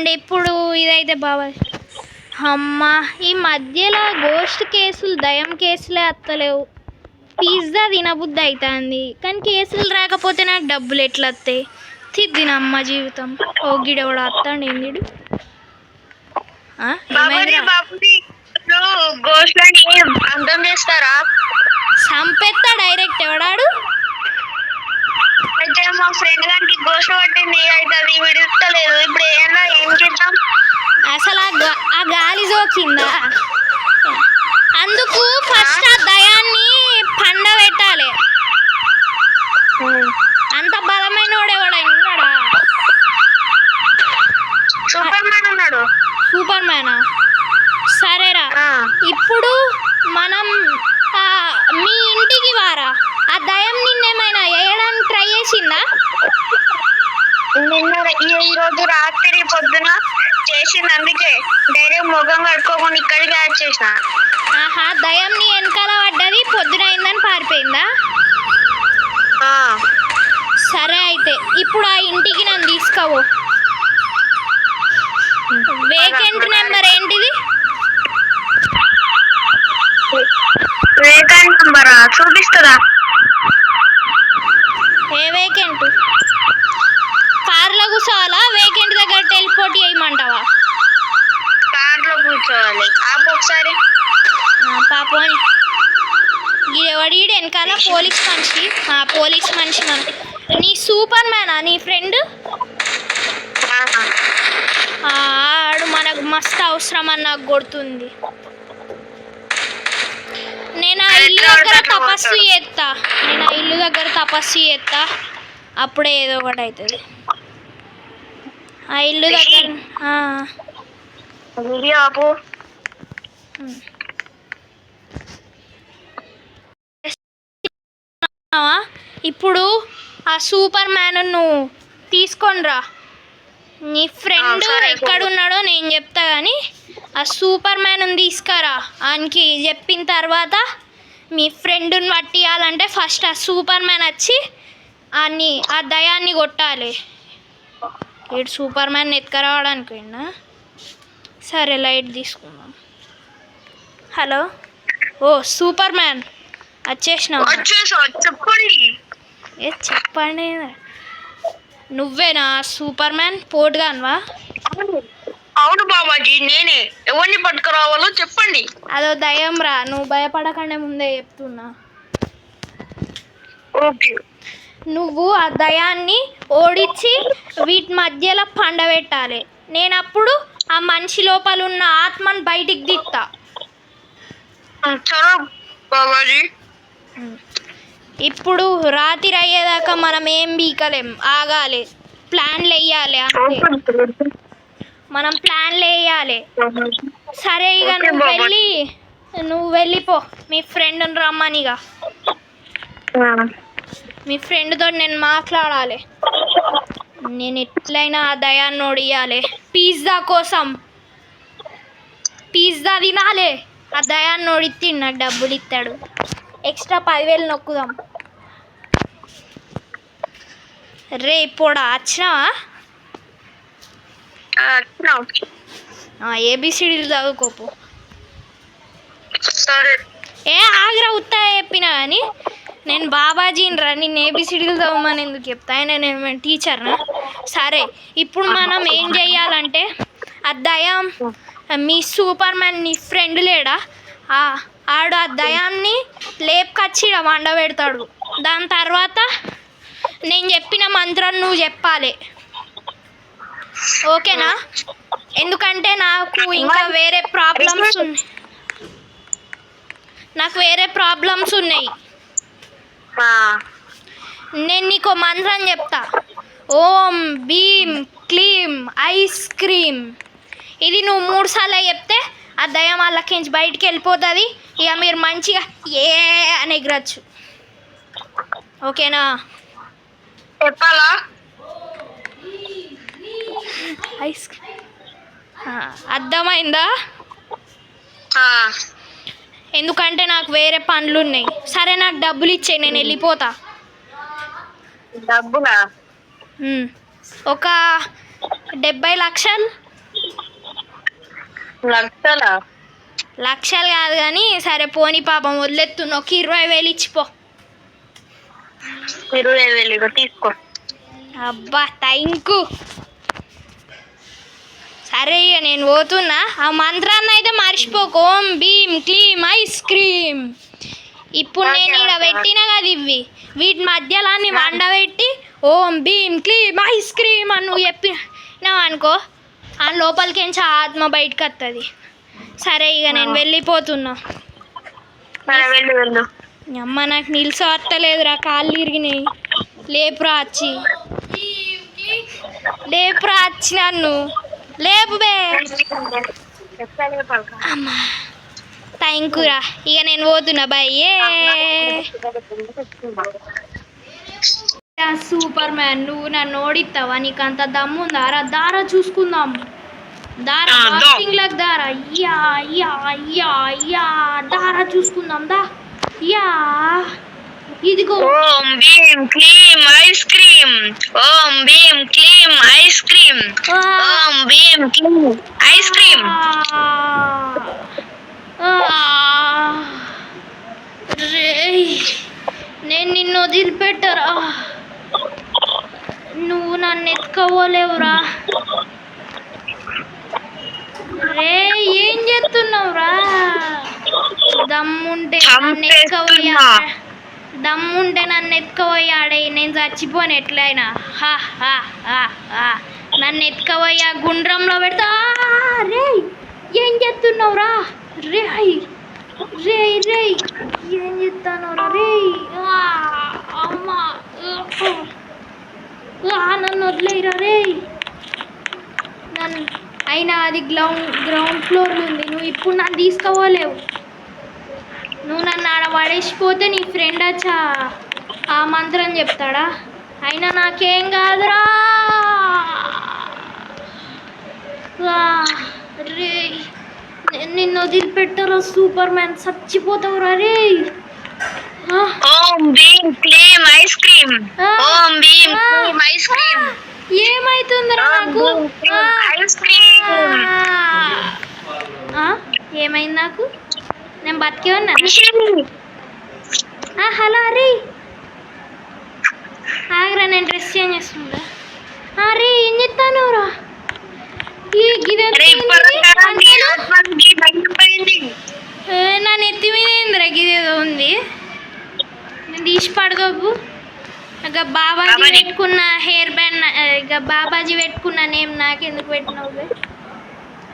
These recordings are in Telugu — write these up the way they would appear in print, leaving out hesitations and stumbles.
అండ్ ఇప్పుడు ఇదైతే బాబా అమ్మ ఈ మధ్యలో గోస్ట్ కేసులు దయం కేసులే వస్తలేవు. పిజ్జా తినబుద్ధి అవుతుంది కానీ కేసులు రాకపోతే నాకు డబ్బులు ఎట్లా వస్తాయి? తిద్దినమ్మ జీవితం. ఓ గిడ కూడా వస్తాండి ఏంది అర్థం చేస్తారా? సంపెత్తా డైరెక్ట్ ఎవడాడు? అయితే మా ఫ్రెండ్ గారికి గోష పట్టింది, అయితే అది విడుస్తలేదు. ఇప్పుడు ఏం చేద్దాం? అసలు ఆ గాలి జోకిందా? అందుకు ఫస్ట్ ఆ దయాన్ని పండబెట్టాలి. అంత బలమైన వాడు ఎవడైనా ఉన్నాడా? సూపర్ మ్యాన్ ఉన్నాడు. సూపర్ మ్యానా? సరేరా, ఇప్పుడు మనం మీ ఇంటికి వారా. ఆ దయం నిన్నేమైనా వేయడానికి ట్రై చేసిందా? ఈ రోజు రాత్రి పొద్దున చేసింది, అందుకే డైరెక్ట్ ముఖం కట్టుకోకుండా ఇక్కడికి యాడ్ చేసిన. ఆహా, దయం నీ వెనకాల పడ్డది, పొద్దున అయిందని పారిపోయిందా? సరే అయితే ఇప్పుడు ఆ ఇంటికి నన్ను తీసుకోవు. వేకెంట్ నెంబర్ ఏంటిది? వేకెంట్ నెంబరా? చూపిస్తుందా? ఏ వేకెంట్? కార్లో కూర్చోవాలా? వేకెంట్ దగ్గర టెలిపోర్ట్ చేయమంటావా? కార్లో కూర్చోవాలి. ఆపు ఒకసారి. పాపం ఎవడి వెనకాల పోలీస్ మనిషి. పోలీస్ మనిషి మన నీ సూపర్ మ్యానా నీ ఫ్రెండ్? ఆడు మనకు మస్తు అవసరం అని నాకు కొడుతుంది. నేను ఆ ఇల్లు దగ్గర తపస్సు చేస్తా. అప్పుడే ఏదో ఒకటి అవుతుంది. ఆ ఇల్లు దగ్గర ఇప్పుడు ఆ సూపర్ మ్యాన్ నువ్వు తీసుకొని రా. నీ ఫ్రెండ్ ఎక్కడున్నాడో నేను చెప్తా కానీ ఆ సూపర్ మ్యాన్ తీసుకురా. ఆయనకి చెప్పిన తర్వాత మీ ఫ్రెండ్ని పట్టియాలంటే ఫస్ట్ ఆ సూపర్ మ్యాన్ వచ్చి ఆ దయాన్ని కొట్టాలి. ఇటు సూపర్ మ్యాన్ ఎత్తుకురావడానికి పోయినా. సరే లైట్ తీసుకుందాం. హలో, ఓ సూపర్ మ్యాన్ వచ్చేసినావు? చెప్పండి, నువ్వేనా సూపర్ మ్యాన్? పోటుగాన్వా? అవును బాబాజీ, నేనే. ఎవరిని పట్టుకురావాలో చెప్పండి. అదో దయ్యం రా, నువ్వు భయపడకుండా ముందే చెప్తున్నా. నువ్వు ఆ దయాన్ని ఓడించి వీటి మధ్యలో పండబెట్టాలి. నేను అప్పుడు ఆ మనిషి లోపల ఉన్న ఆత్మను బయటికి దిత్తా. బాబాజీ, ఇప్పుడు రాత్రి అయ్యేదాకా మనం ఏం బీకలేం, ఆగాలి. ప్లాన్లు వేయాలి అంతే. మనం ప్లాన్లు వేయాలి. సరే ఇక నువ్వు వెళ్ళిపో. మీ ఫ్రెండ్ని రమ్మనిగా. మీ ఫ్రెండ్తో నేను మాట్లాడాలి. నేను ఎట్లయినా ఆ దయాన్ని ఓడియాలి. పిజ్జా కోసం పిజ్జా తినాలి. ఆ దయాన్ని ఓడితే నాకు డబ్బులు ఇస్తాడు. ఎక్స్ట్రా 10,000 నొక్కుదాం. రే పోడా వచ్చినావా? ఏబిసిడీలు చదువుకోపు. ఆగ్రా ఉత్తా చెప్పినా కానీ నేను బాబాజీని రా. నేను ఏబిసిడీలు చదవమని ఎందుకు చెప్తా? నేను టీచర్నా? సరే, ఇప్పుడు మనం ఏం చెయ్యాలంటే ఆ దయం మీ సూపర్ మ్యాన్ నీ ఫ్రెండ్ లేడా? ఆడు ఆ దయాన్ని లేపుకొచ్చి వండబెడతాడు. దాని తర్వాత నేను చెప్పిన మంత్రం నువ్వు చెప్పాలి, ఓకేనా? ఎందుకంటే నాకు ఇంకా వేరే ప్రాబ్లమ్స్ ఉన్నాయి. నేను నీకు మంత్రం చెప్తా. ఓం భీం క్లీం ఐస్ క్రీమ్. ఇది నువ్వు 3 సార్లు చెప్తే ఆ దయ్యం వాళ్ళకించి బయటికి వెళ్ళిపోతుంది. ఇక మీరు మంచిగా అని ఎగరచ్చు, ఓకేనా? చెప్పాలా? ఐస్ క్రీమ్ అర్థమైందా? ఎందుకంటే నాకు వేరే పనులు ఉన్నాయి. సరే, నాకు డబ్బులు ఇచ్చేయి, నేను వెళ్ళిపోతా. డబ్బులా? ఒక 70 లక్షలు. లక్షలా? లక్షలు కాదు కానీ సరే పోనీ పాపం వదిలేస్తున్నా, ఒక 20,000 ఇచ్చిపో. 20,000 ఇగో తీసుకో. అబ్బా థ్యాంక్ యూ. సరే ఇక నేను పోతున్నా. ఆ మంత్రాన్ని అయితే మర్చిపోకు. ఓం భీమ్ క్లీమ్ ఐస్ క్రీమ్. ఇప్పుడు నేను ఇక్కడ పెట్టినా కదా ఇవి, వీటి మధ్యలో అన్ని వండబెట్టి ఓం భీమ్ క్లీమ్ ఐస్ క్రీమ్ అని నువ్వు చెప్పినావు అనుకో, ఆ లోపలికి ఆత్మ బయటకు వస్తుంది. సరే ఇక నేను వెళ్ళిపోతున్నా. వెళ్ళు. అమ్మ నాకు నిలిసి వస్తలేదురా, కాళ్ళు ఇరిగినాయి. లేపురా వచ్చి, లేపురా వచ్చి నన్ను లేపు బే. అమ్మా థ్యాంక్ యూ రా. ఇక నేను పోతున్నా బాయ్. సూపర్ మ్యాన్, నువ్వు నన్ను ఓడిస్తావా? నీకు అంత దమ్ము ఉందా రా? దారా చూసుకుందాం. దారా బాక్సింగ్ లకు దారా. యా యా యా యా దారా చూసుకుందాం. దా యా ఇదిగో. ఓం భీమ్ క్లీమ్ ఐస్ క్రీమ్. ఓం భీమ్ క్లీమ్ ఐస్ క్రీమ్. ఓం భీమ్ క్లీమ్ ఐస్ క్రీమ్. నేను నిన్ను వదిలిపెట్టరా? నువ్వు నన్ను ఎత్తుకోలేవురా. రే ఏం చేస్తున్నావురా? దమ్ముంటే నన్ను ఎత్తుకోపోయా, దమ్ముంటే నన్ను ఎత్తుకోపోయాడే. నేను చచ్చిపోను ఎట్లయినా. నన్ను ఎత్తుకోపోయా గుండ్రంలో పెడతా. రే ఏం చేస్తున్నావురా? రే రే రే ఏం చేస్తానురా? రే అమ్మా నన్ను వదిలేరా రే. నన్ను అయినా అది గ్రౌండ్ ఫ్లోర్లో ఉంది. నువ్వు ఇప్పుడు నన్ను తీసుకోలేవు. నువ్వు నన్ను ఆడ పడేసిపోతే నీ ఫ్రెండ్ వచ్చా ఆ మంత్రం చెప్తాడా? అయినా నాకేం కాదురా. రే నిన్ను వదిలిపెట్టరా సూపర్ మ్యాన్, చచ్చిపోతావురా రే. ఓం భీమ్ క్లీమ్ ఐస్ క్రీమ్. ఓం భీమ్ క్లీమ్ ఐస్ క్రీమ్. ఏమైతుందిరా నాకు? Ice cream. ఏమైంది నాకు? నేను బతికే ఉన్నా. హలో అరే ఆగరా, నేను డ్రెస్ చేంజ్ చేస్తుందా. అరే ఏం చెప్తాను రా? నా నెత్తి మీద ఏందిరా గిదేదో ఉంది. నేను తీసి పడుకోకు. ఇక బాబాజీ పెట్టుకున్న హెయిర్ బ్యాండ్, ఇక బాబాజీ పెట్టుకున్న నేమ్ నాకెందుకు పెట్టినావు?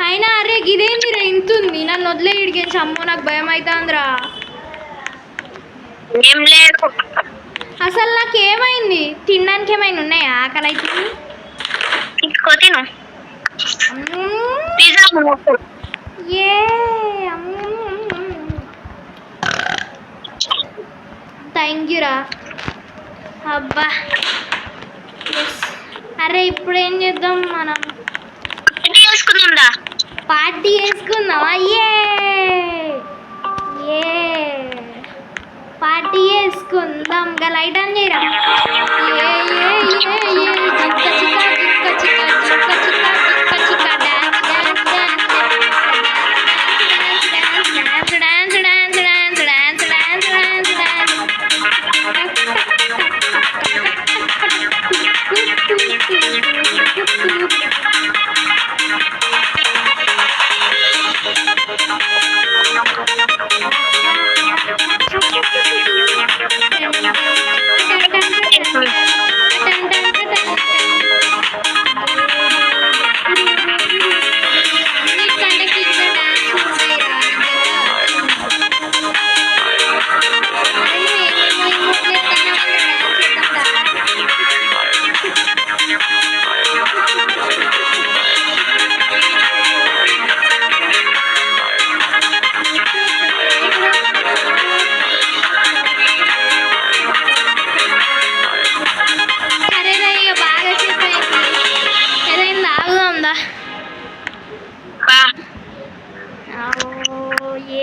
అయినా అరే గిదేందిరా ఇంత ఉంది? నన్ను వదిలే ఇడికి. అమ్మో నాకు భయం అవుతుందిరా. ఏం లేదు అసలు నాకు ఏమైంది? తినడానికి ఏమైనా ఉన్నాయా? ఆకలి అవుతుంది. థ్యాంక్ యూ రా. అబ్బా అరే ఇప్పుడు ఏం చేద్దాం మనం? పార్టీ చేసుకుందామా? పార్టీ చేసుకుందాం. గా లైట్ ఆన్ చేయరా.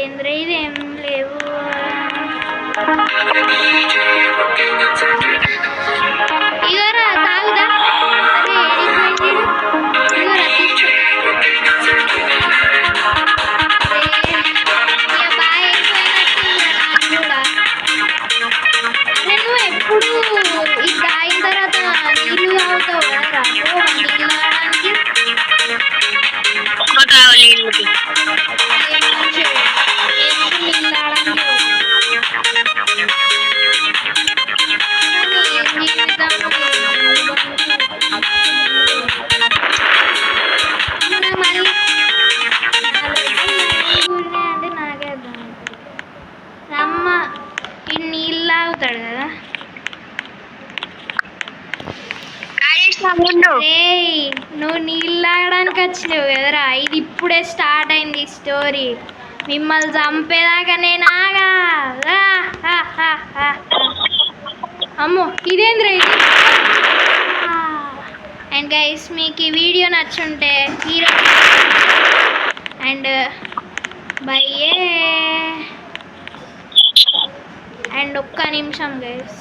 ఏంద్రే ఇదేం లేవు. ఇగోరా తాగుదా. అరే ఇగోరా తీసుకో. రేయ్ నువ్వు నీళ్ళు తాగడానికి వచ్చినావు కదరా, ఇది ఇప్పుడే స్టార్ట్ అయింది స్టోరీ. మిమ్మల్ని చంపేదాకా నేను ఆగా. అమ్మో ఇదేంద్రా ఇది. అండ్ గైస్ మీకు ఈ వీడియో నచ్చుంటే హీరో అండ్ బయ్యే అండ్ ఒక్క నిమిషం గైస్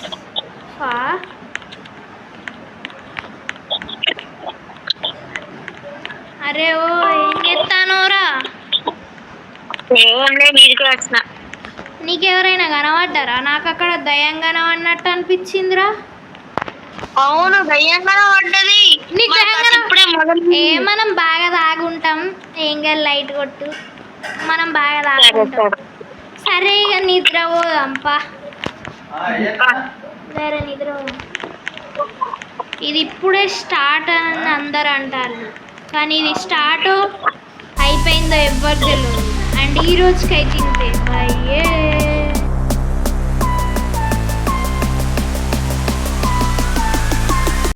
అరే ఓ ఏం చేస్తానోరా? నీకెవరైనా కనబడ్డారా? నాకు అక్కడ దయ్యం కనబడినట్టు అనిపించిందిరా. అవును దయ్యంగా పడ్డది. నీకు మనం బాగా తాగుంటాం. ఏం కాదు లైట్ కొట్టు, మనం బాగా తాగుంటాం. సరే ఇక నిద్ర పోదాంపా. వేరే నిద్ర పోదాం. ఇది ఇప్పుడే స్టార్ట్ అని అందరు అంటారు, కానీ ఇది స్టార్ట్ అయిపోయిందో ఎవ్వరు తెలియదు. అండ్ ఈ రోజుకి అయితే